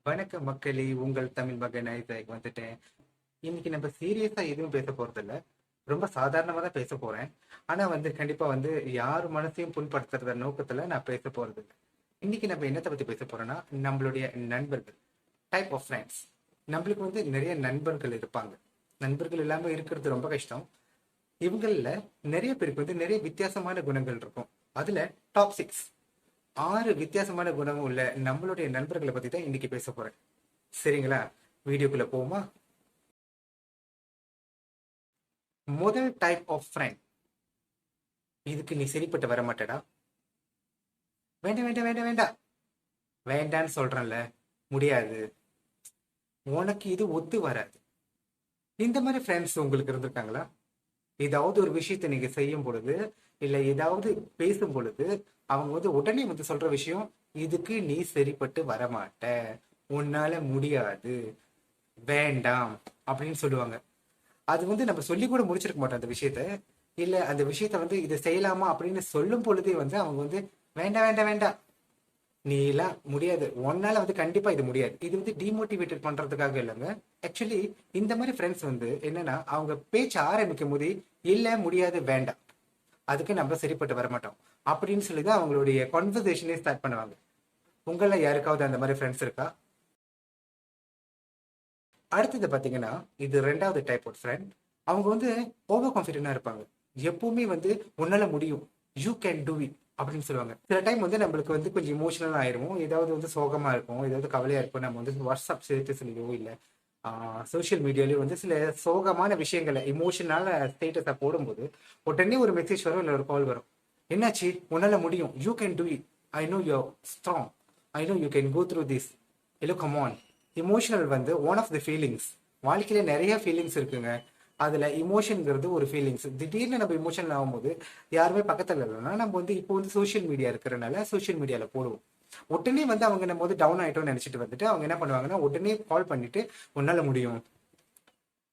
வணக்கம் மக்களே, உங்கள் தமிழ் மகன் ஐசக் வந்துட்டேன். இன்னைக்கு நம்ம சீரியஸா எதுவும் பேச போறது இல்ல. ரொம்ப சாதாரணமா தான் பேச போறேன். ஆனா கண்டிப்பா யார் மனசையும் புண்படுத்துறத நோக்கத்துல நான் பேச போறது இல்ல. இன்னைக்கு நம்ம என்னத்தை பத்தி பேச போறோம்னா, நம்மளுடைய நண்பர்கள், டைப் ஆஃப் ஃப்ரெண்ட்ஸ். நம்மளுக்கு நிறைய நண்பர்கள் இருப்பாங்க. நண்பர்கள் இல்லாம இருக்கிறது ரொம்ப கஷ்டம். இவங்கள நிறைய பேருக்கு நிறைய வித்தியாசமான குணங்கள் இருக்கும். அதுல டாப் 6 6 வித்தியாசமான குணம் உள்ள நம்மளுடைய நண்பர்களை பத்தி தான் இன்னைக்கு பேச போறேன். சரிங்களா? வீடியோக்குள்ள போமா. முதல் டைப் ஆஃப் ஃப்ரெண்ட். இதுக்கு நீ சரிப்பட்டு வர மாட்டேடா. வேண்டாம் வேண்டாம் வேண்டாம் வேண்டாம் வேண்டான்னு சொல்றேன்ல. முடியாது. உனக்கு இது ஒத்து வராது. இந்த மாதிரி ஃப்ரெண்ட்ஸ் உங்களுக்கு இருந்திருக்காங்களா? ஏதாவது ஒரு விஷயத்தை நீங்க செய்யும் பொழுது, இல்ல ஏதாவது பேசும் பொழுது, அவங்க உடனே சொல்ற விஷயம், இதுக்கு நீ சரிப்பட்டு வரமாட்ட, உன்னால முடியாது, வேண்டாம் அப்படின்னு சொல்லுவாங்க. அது நம்ம சொல்லி கூட முடிச்சிருக்க மாட்டோம் அந்த விஷயத்த. இல்ல அந்த விஷயத்த இதை செய்யலாமா அப்படின்னு சொல்லும் பொழுதே அவங்க வேண்டாம் வேண்டாம் வேண்டாம், நீ எல்லாம் முடியாது, உன்னால கண்டிப்பா இது முடியாது. இது டிமோட்டிவேட்டட் பண்றதுக்காக இல்லைங்க. ஆக்சுவலி இந்த மாதிரி ஃப்ரெண்ட்ஸ் என்னன்னா, அவங்க பேச்ச ஆரம்பிக்கும் போதே இல்ல முடியாது வேண்டாம், அதுக்கு நம்ம சரிப்பட்டு வர மாட்டோம் அப்படின்னு சொல்லிதான் அவங்களுடைய கான்வர்சேஷனே ஸ்டார்ட் பண்ணுவாங்க. உங்கள யாருக்காவது அந்த மாதிரி ஃப்ரெண்ட்ஸ் இருக்கா? அடுத்தது பாத்தீங்கன்னா, இது ரெண்டாவது டைப் ஆஃப் ஃப்ரெண்ட். அவங்க ஓவர் கான்ஃபிடென்டா இருப்பாங்க. எப்பவுமே உன்னால முடியும், யூ கேன் டூ இட் அப்படின்னு சொல்லுவாங்க. சில டைம் நம்மளுக்கு கொஞ்சம் இமோஷனல் ஆயிருக்கும். ஏதாவது சோகமா இருக்கும், ஏதாவது கவலையா இருக்கும். நம்ம வாட்ஸ்அப் ஸ்டேட்டஸ்லயோ இல்ல சோஷியல் மீடியாலயோ சில சோகமான விஷயங்களை இமோஷனால ஸ்டேட்டஸை போடும்போது உடனே ஒரு மெசேஜ் வரும், இல்ல ஒரு கால் வரும். என்னாச்சு? உன்னால முடியும், you can do it, I know you strong, I know you can go through this. Hello come on. Emotional one of the feelings. வாழ்க்கையில நிறைய ஃபீலிங்ஸ் இருக்குங்க. அதுல இமோஷன்ங்கிறது ஒரு ஃபீலிங்ஸ். திடீர்னு நம்ம இமோஷனல் ஆகும்போது யாருமே பக்கத்துல இல்லைன்னா நம்ம இப்போ சோஷியல் மீடியா இருக்கிறனால சோஷியல் மீடியால போடுவோம். உடனே அவங்க நம்ம டவுன் ஆயிட்டோம்னு நினைச்சிட்டு அவங்க என்ன பண்ணுவாங்கன்னா, உடனே கால் பண்ணிட்டு உன்னால முடியும்,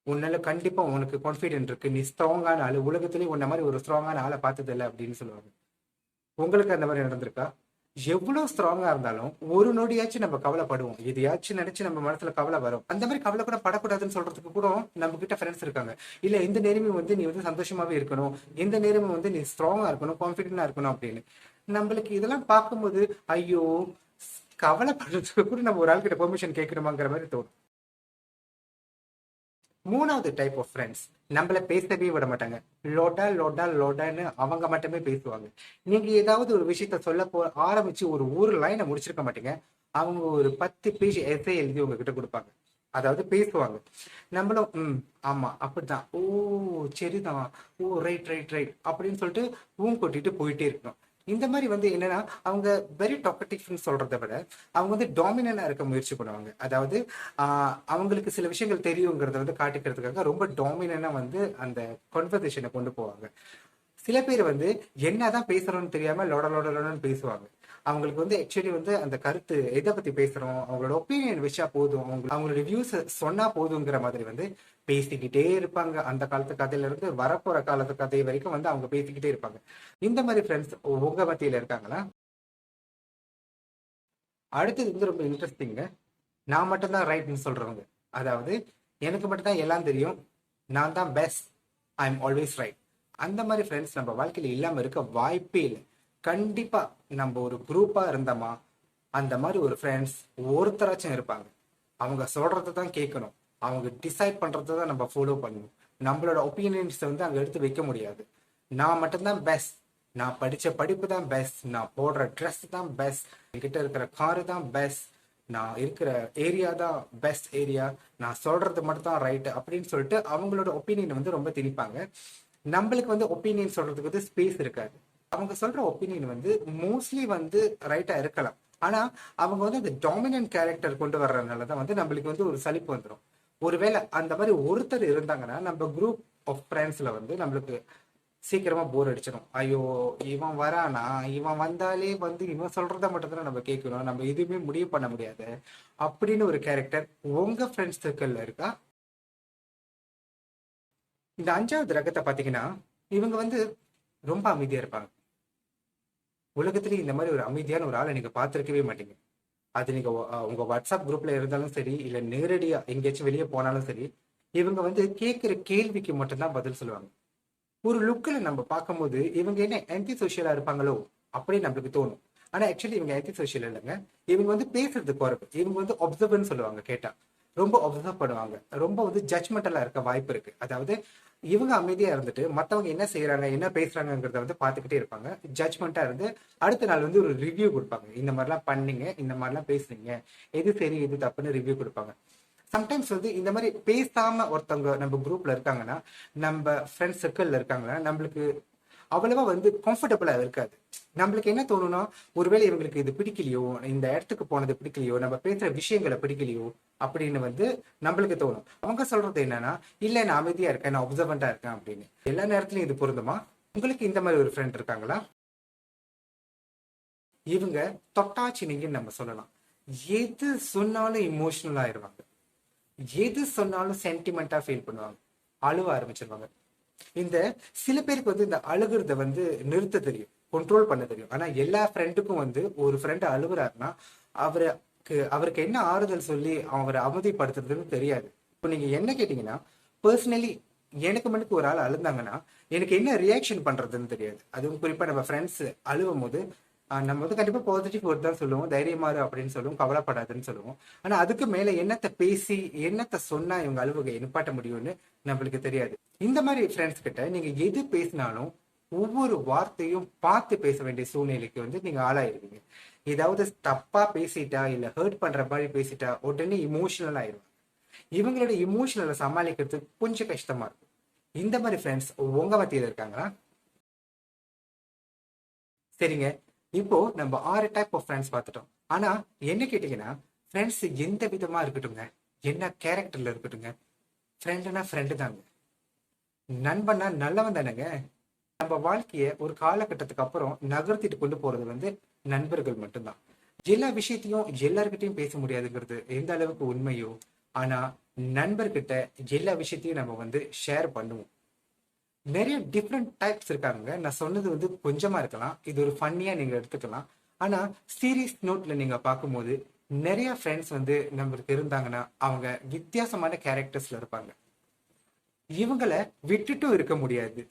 உன்னால கண்டிப்பா உனக்கு கான்ஃபிடென்ட் இருக்கு, நீ ஸ்ட்ராங்கான ஆளு, உலகத்திலேயே உன்ன மாதிரி ஒரு ஸ்ட்ராங்கான ஆளை பார்த்தது இல்லை அப்படின்னு சொல்லுவாங்க. உங்களுக்கு அந்த மாதிரி நடந்திருக்கா? எவ்வளவு ஸ்ட்ராங்கா இருந்தாலும் ஒரு நொடியாச்சும் நம்ம கவலைப்படுவோம். எதையாச்சும் நினைச்சு நம்ம மனசுல கவலை வரும். அந்த மாதிரி கவலை கூட படக்கூடாதுன்னு சொல்றதுக்கு கூட நம்ம கிட்ட ஃப்ரெண்ட்ஸ் இருக்காங்க. இல்ல இந்த நேரமும் நீ சந்தோஷமாவே இருக்கணும், இந்த நேரமும் நீ ஸ்ட்ராங்கா இருக்கணும், கான்பிடென்டா இருக்கணும் அப்படின்னு. நம்மளுக்கு இதெல்லாம் பார்க்கும்போது ஐயோ, கவலைப்படுறதுக்கு கூட நம்ம ஒரு ஆள் கிட்ட பெர்மிஷன் கேட்கணுமாங்கிற மாதிரி தோணும். மூணாவது டைப் ஆஃப் ஃப்ரெண்ட்ஸ், நம்மள பேசவே விட மாட்டாங்க. லோடா லோடா லோடான்னு அவங்க மட்டுமே பேசுவாங்க. நீங்க ஏதாவது ஒரு விஷயத்த சொல்ல ஆரம்பிச்சு ஒரு லைனை முடிச்சிருக்க மாட்டீங்க, அவங்க ஒரு 10 பேஜ் எஸ்ஸே எழுதி உங்ககிட்ட கொடுப்பாங்க. அதாவது பேசுவாங்க. நம்மளும் ஆமா அப்படிதான், ஓ சரிதான், ஓ ரைட் ரைட் ரைட் அப்படின்னு சொல்லிட்டு கொட்டிட்டு போயிட்டே இருக்கணும். இந்த மாதிரி என்னன்னா, அவங்க வெரி டாக்கட்டிவ்னு சொல்றதை விட அவங்க டாமினண்டா இருக்க முயற்சி பண்ணுவாங்க. அதாவது அவங்களுக்கு சில விஷயங்கள் தெரியுங்கிறத காட்டிக்கிறதுக்காக ரொம்ப டாமினண்டா அந்த கான்வர்சேஷனை கொண்டு போவாங்க. சில பேர் என்னதான் பேசுறோம்னு தெரியாம லொட லொட லொடன்னு பேசுவாங்க. அவங்களுக்கு ஆக்சுவலி அந்த கருத்து எதை பத்தி பேசுறோம், அவங்களோட ஒப்பீனியன் வச்சா போதும், அவங்களோட வியூஸ் சொன்னா போதுங்கிற மாதிரி பேசிக்கிட்டே இருப்பாங்க. அந்த காலத்து கதையில இருந்து வரப்போற காலத்து கதை வரைக்கும் அவங்க பேசிக்கிட்டே இருப்பாங்க. இந்த மாதிரி ஃப்ரெண்ட்ஸ் உங்க மத்தியில இருக்காங்களா? அடுத்தது ரொம்ப இன்ட்ரெஸ்டிங்க. நான் மட்டும்தான் ரைட்னு சொல்றவங்க. அதாவது எனக்கு மட்டும்தான் எல்லாம் தெரியும், நான் தான் best, I am always right. அந்த மாதிரி ஃப்ரெண்ட்ஸ் நம்ம வாழ்க்கையில இல்லாம இருக்க வாய்ப்பே இல்லை. கண்டிப்பா நம்ம ஒரு குரூப்பா இருந்தோமா, அந்த மாதிரி ஒரு ஃப்ரெண்ட்ஸ் ஒருத்தராச்சும் இருப்பாங்க. அவங்க சொல்றதை தான் கேட்கணும், அவங்க டிசைட் பண்றதை தான் நம்ம ஃபாலோ பண்ணணும். நம்மளோட ஒப்பீனியன்ஸ் அங்க எடுத்து வைக்க முடியாது. நான் மட்டும்தான் பெஸ்ட், நான் படிச்ச படிப்பு தான் பெஸ்ட், நான் போடுற ட்ரெஸ் தான் பெஸ்ட், என்கிட்ட இருக்கிற காரு தான் பெஸ்ட், நான் இருக்கிற ஏரியா தான் பெஸ்ட் ஏரியா, நான் சொல்றது மட்டும் தான் ரைட் அப்படின்னு சொல்லிட்டு அவங்களோட ஒப்பீனியன் ரொம்ப திணிப்பாங்க. நம்மளுக்கு ஒப்பீனியன் சொல்றதுக்கு ஸ்பேஸ் இருக்காது. அவங்க சொல்ற ஒப்பீனியன் மோஸ்ட்லி ரைட்டா இருக்கலாம். ஆனா அவங்க அந்த டாமினன்ட் கேரக்டர் கொண்டு வர்றதுனாலதான் நம்மளுக்கு ஒரு சலிப்பு வந்துடும். ஒருவேளை அந்த மாதிரி ஒருத்தர் இருந்தாங்கன்னா நம்ம குரூப் ஆஃப் ஃப்ரெண்ட்ஸ்ல நம்மளுக்கு சீக்கிரமா போர் அடிச்சிடும். ஐயோ, இவன் வரானா, இவன் வந்தாலே இவன் சொல்றத மட்டும் தான் நம்ம கேட்கணும், நம்ம எதுவுமே முடிவு பண்ண முடியாது அப்படின்னு ஒரு கேரக்டர் உங்க ஃப்ரெண்ட்ஸ் சர்க்கிள்ல இருக்கா? இந்த அஞ்சாவது ரகத்தை பாத்தீங்கன்னா, இவங்க ரொம்ப அமைதியா இருப்பாங்க. உலகத்திலேயே இந்த மாதிரி ஒரு அமைதியான ஒரு ஆளை நீங்க பார்த்திருக்கவே மாட்டீங்க. அது நீங்க உங்க வாட்ஸ்அப் குரூப்ல இருந்தாலும் சரி, இல்ல நேரடியா எங்கேயாச்சும் வெளியே போனாலும் சரி, இவங்க வந்து கேட்கிற கேள்விக்கு மட்டும்தான் பதில் சொல்லுவாங்க. ஒரு லுக்கில் நம்ம பார்க்கும்போது இவங்க என்ன ஆன்டி சோஷியலா இருப்பாங்களோ அப்படின்னு நம்மளுக்கு தோணும். ஆனா ஆக்சுவலி இவங்க ஆன்டி சோஷியல் இல்லைங்க. இவங்க வந்து பேசுறது குறைவு. இவங்க வந்து ஒப்சர்வர்னு சொல்லுவாங்க. கேட்டா ரொம்ப ஒப்சர்வ் பண்ணுவாங்க. ரொம்ப வந்து ஜட்ஜ்மெண்டலா இருக்க வாய்ப்பு இருக்கு. அதாவது இவங்க அமைதியா இருந்துட்டு மத்தவங்க என்ன செய்யறாங்க என்ன பேசுறாங்கிறத வந்து பார்த்துக்கிட்டே இருப்பாங்க. ஜட்ஜ்மெண்டா இருந்து அடுத்த நாள் வந்து ஒரு ரிவ்யூ கொடுப்பாங்க. இந்த மாதிரிலாம் பண்ணீங்க, இந்த மாதிரிலாம் பேசுனீங்க, எது சரி எது தப்புன்னு ரிவ்யூ கொடுப்பாங்க. சம்டைம்ஸ் வந்து இந்த மாதிரி பேசாம ஒருத்தவங்க நம்ம குரூப்ல இருக்காங்கன்னா, நம்ம ஃப்ரெண்ட் சர்க்கிள்ல இருக்காங்கன்னா, நம்மளுக்கு அவ்வளவா வந்து கம்ஃபர்டபுளா இருக்காது. நம்மளுக்கு என்ன தோணும்னா, ஒருவேளை இவங்களுக்கு இது பிடிக்கலையோ, இந்த இடத்துக்கு போனது பிடிக்கலையோ, நம்ம பேசுற விஷயங்களை பிடிக்கலையோ அப்படின்னு வந்து நம்மளுக்கு தோணும். அவங்க சொல்றது என்னன்னா, இல்ல நான் அமைதியா இருக்கேன், நான் ஒப்சர்வெண்டா இருக்கேன் அப்படின்னு. எல்லா நேரத்திலயும் இது பொருந்துமா? உங்களுக்கு இந்த மாதிரி ஒரு ஃப்ரெண்ட் இருக்காங்களா? இவங்க தொட்டாச்சினிங்கன்னு நம்ம சொல்லலாம். எது சொன்னாலும் இமோஷனல் ஆயிருவாங்க. எது சொன்னாலும் சென்டிமெண்டா ஃபீல் பண்ணுவாங்க. அழுவ ஆரம்பிச்சிருவாங்க. இந்த சில பேருக்கு வந்து இந்த அழுகுறத வந்து நிறுத்த தெரியும், கண்ட்ரோல் பண்ண தெரியும். ஆனா எல்லா ஃப்ரெண்டுக்கும் வந்து ஒரு ஃப்ரெண்டு அழுகுறாருன்னா அவருக்கு என்ன ஆறுதல் சொல்லி அவரை அமைதிப்படுத்துறதுன்னு தெரியாது. இப்போ நீங்க என்ன கேட்டீங்கன்னா, பர்சனலி எனக்கு மட்டும் ஒரு ஆள் அழுந்தாங்கன்னா எனக்கு என்ன ரியாக்ஷன் பண்றதுன்னு தெரியாது. அதுவும் குறிப்பா நம்ம ஃப்ரெண்ட்ஸ் அழுவும் போது நம்ம வந்து கண்டிப்பா பாசிட்டிவ் வேர்ட் தான் சொல்லுவோம். தைரியமாறு அப்படின்னு சொல்லுவோம், கவலைப்படாதுன்னு சொல்லுவோம். ஆனா அதுக்கு மேல என்னத்தை பேசி என்னத்தை சொன்னா இவங்க அழுவுகை நிப்பாட்ட முடியும்னு நம்மளுக்கு தெரியாது. இந்த மாதிரி ஃப்ரெண்ட்ஸ் கிட்ட நீங்க எது பேசினாலும் ஒவ்வொரு வார்த்தையும் பார்த்து பேச வேண்டிய சூழ்நிலைக்கு வந்து நீங்க ஆளாயிருவீங்க. ஏதாவது தப்பா பேசிட்டா இல்ல ஹர்ட் பண்ற மாதிரி பேசிட்டா உடனே இமோஷனல் ஆயிரும். இவங்களோட இமோஷனலை சமாளிக்கிறது கொஞ்சம் கஷ்டமா இருக்கும். இந்த மாதிரி ஃப்ரெண்ட்ஸ் உங்க மத்தியில இருக்காங்களா? சரிங்க. இப்போ நம்ம 6 டைப் ஆஃப் ஃப்ரெண்ட்ஸ் பார்த்துட்டோம். ஆனா என்ன கேட்டீங்கன்னா, ஃப்ரெண்ட்ஸ் எந்த விதமா இருக்கட்டுங்க, என்ன கேரக்டர்ல இருக்கட்டுங்க, ஃப்ரெண்டுனா ஃப்ரெண்டு தாங்க. நண்பன்னா நல்லவன் தானேங்க. நம்ம வாழ்க்கைய ஒரு காலகட்டத்துக்கு அப்புறம் நகர்த்திட்டு கொண்டு போறது வந்து நண்பர்கள் மட்டும்தான். எல்லா விஷயத்தையும் எல்லார்கிட்டயும் பேச முடியாதுங்கிறது எந்த அளவுக்கு உண்மையோ, ஆனா நண்பர்கிட்ட எல்லா விஷயத்தையும் நம்ம வந்து ஷேர் பண்ணுவோம். நிறைய டிஃப்ரெண்ட் டைப்ஸ் இருக்காங்க. நான் சொன்னது வந்து கொஞ்சமா இருக்கலாம், இது ஒரு ஃபன்னியா நீங்க எடுத்துக்கலாம். ஆனா சீரியஸ் நோட்ல நீங்க பார்க்கும்போது நிறைய ஃப்ரெண்ட்ஸ் வந்து நம்மளுக்கு இருந்தாங்கன்னா அவங்க வித்தியாசமான கேரக்டர்ஸ்ல இருப்பாங்க. இவங்கள விட்டுட்டும் இருக்க முடியாது.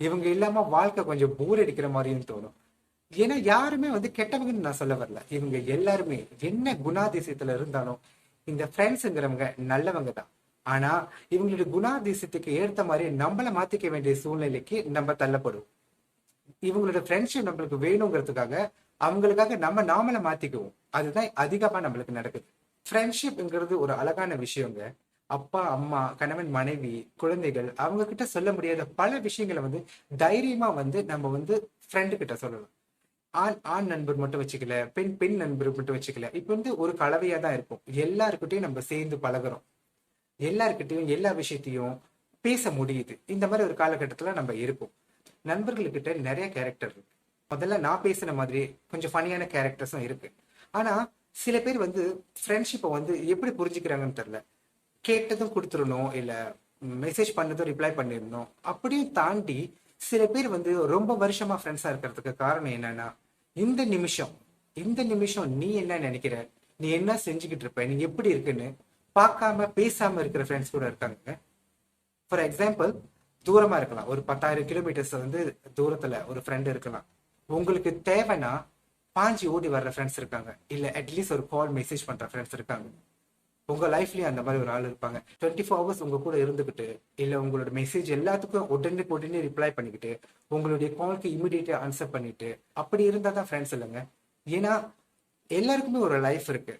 இவங்க இல்லாம வாழ்க்கை கொஞ்சம் போர் அடிக்கிற மாதிரியும் தோணும். ஏன்னா யாருமே வந்து கெட்டவங்கன்னு நான் சொல்ல வரல. இவங்க எல்லாருமே என்ன குணாதிசயத்துல இருந்தாலும் இந்த ஃப்ரெண்ட்ஸுங்கிறவங்க நல்லவங்க தான். ஆனா இவங்களுடைய குணாதிசயத்துக்கு ஏற்ற மாதிரி நம்மள மாத்திக்க வேண்டிய சூழ்நிலைக்கு நம்ம தள்ளப்படுவோம். இவங்களோட ஃப்ரெண்ட்ஷிப் நம்மளுக்கு வேணுங்கிறதுக்காக அவங்களுக்காக நம்ம நாமளை மாத்திக்குவோம். அதுதான் அதிகமா நம்மளுக்கு நடக்குது. ஃப்ரெண்ட்ஷிப்ங்கிறது ஒரு அழகான விஷயங்க. அப்பா அம்மா கணவன் மனைவி குழந்தைகள் அவங்க கிட்ட சொல்ல முடியாத பல விஷயங்களை வந்து தைரியமா வந்து நம்ம வந்து ஃப்ரெண்டு கிட்ட சொல்லலாம். ஆண் ஆண் நண்பர் மட்டும் வச்சுக்கல, பெண் பெண் நண்பர் மட்டும் வச்சுக்கல. இப்ப வந்து ஒரு கலவையா தான் இருக்கும். எல்லாருக்கிட்டையும் நம்ம சேர்ந்து பழகுறோம். எல்லார்கிட்டையும் எல்லா விஷயத்தையும் பேச முடியுது. இந்த மாதிரி ஒரு காலகட்டத்துல நம்ம இருப்போம். நண்பர்கள்கிட்ட நிறைய கேரக்டர் இருக்கு. முதல்ல நான் பேசின மாதிரி கொஞ்சம் ஃபனியான கேரக்டர்ஸும் இருக்கு. ஆனா சில பேர் வந்து ஃப்ரெண்ட்ஷிப்பை வந்து எப்படி புரிஞ்சுக்கிறாங்கன்னு தெரியல. கேட்டதும் கொடுத்துடணும், இல்ல மெசேஜ் பண்ணதும் ரிப்ளை பண்ணிடணும். அப்படியும் தாண்டி சில பேர் வந்து ரொம்ப வருஷமா ஃப்ரெண்ட்ஸா இருக்கிறதுக்கு காரணம் என்னன்னா, இந்த நிமிஷம் இந்த நிமிஷம் நீ என்ன நினைக்கிற, நீ என்ன செஞ்சுக்கிட்டு இருப்ப, நீ எப்படி இருக்குன்னு பார்க்காம பேசாம இருக்கிற ஃப்ரெண்ட்ஸ் கூட இருக்காங்க. ஃபார் எக்ஸாம்பிள், தூரமா இருக்கலாம், ஒரு 10,000 கிலோமீட்டர்ஸ் வந்து தூரத்துல ஒரு ஃப்ரெண்ட் இருக்கலாம். உங்களுக்கு தேவைன்னா பாஞ்சி ஓடி வர்ற ஃப்ரெண்ட்ஸ் இருக்காங்க, இல்ல அட்லீஸ்ட் ஒரு கால் மெசேஜ் பண்ற ஃப்ரெண்ட்ஸ் இருக்காங்க. உங்க லைஃப்லயும் அந்த மாதிரி ஒரு ஆள் இருப்பாங்க. 24 ஹவர்ஸ் உங்க கூட இருந்துகிட்டு, இல்ல உங்களோட மெசேஜ் எல்லாத்துக்கும் உடனுக்கு உடனே ரிப்ளை பண்ணிக்கிட்டு, உங்களுடைய கால்க்கு இமிடியேட்டா ஆன்சர் பண்ணிட்டு, அப்படி இருந்தா தான் ஃப்ரெண்ட்ஸ் இல்லைங்க. ஏன்னா எல்லாருக்குமே ஒரு லைஃப் இருக்கு.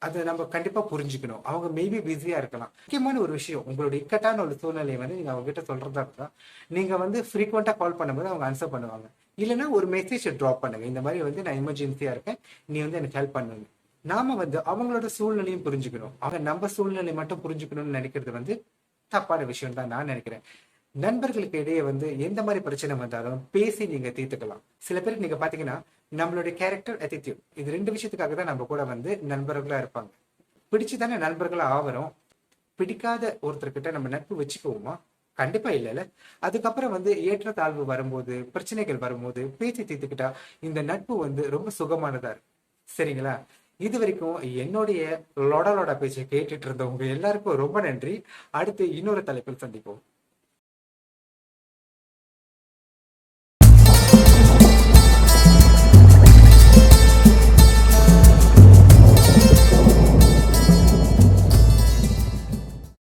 அதை நம்ம கண்டிப்பா புரிஞ்சுக்கணும். அவங்க மேபி பிஸியா இருக்கலாம். முக்கியமான ஒரு விஷயம், உங்களுடைய இக்கட்டான ஒரு சூழ்நிலையை வந்து நீங்க அவங்க கிட்ட சொல்றதா இருந்தா, நீங்க வந்து ஃப்ரீக்வெண்டா கால் பண்ணும்போது அவங்க ஆன்சர் பண்ணுவாங்க. இல்லைன்னா ஒரு மெசேஜ் ட்ராப் பண்ணுங்க, இந்த மாதிரி வந்து நான் எமர்ஜென்சியா இருக்கேன், நீ வந்து எனக்கு ஹெல்ப் பண்ணுங்க. நாம வந்து அவங்களோட சூழ்நிலையும் புரிஞ்சுக்கணும். அவங்க நம்ம சூழ்நிலை மட்டும் புரிஞ்சுக்கணும்னு நினைக்கிறது வந்து தப்பான விஷயம் தான் நான் நினைக்கிறேன். நண்பர்களுக்கு இடையே வந்து எந்த மாதிரி பிரச்சனை வந்தாலும் பேசி நீங்க தீர்த்துக்கலாம். சில பேருக்கு நீங்க பாத்தீங்கன்னா நம்மளுடைய கேரக்டர் attitude இது ரெண்டு விஷயத்துக்காக தான் நம்ம கூட வந்து நண்பர்களா இருப்பாங்க. பிடிச்சுதானே நண்பர்களா ஆவறோம். பிடிக்காத ஒருத்தர்கிட்ட நம்ம நட்பு வச்சுக்குவோமா? கண்டிப்பா இல்லைல்ல. அதுக்கப்புறம் வந்து ஏற்றத்தாழ்வு வரும்போது, பிரச்சனைகள் வரும்போது பேசி தீர்த்துக்கிட்டா இந்த நட்பு வந்து ரொம்ப சுகமானதா இருக்கு. சரிங்களா? இது வரைக்கும் என்னுடைய லொட லொட பேச்சை கேட்டுட்டு இருந்தவங்க எல்லாருக்கும் ரொம்ப நன்றி. அடுத்து இன்னொரு தலைப்பில் சந்திப்போம்.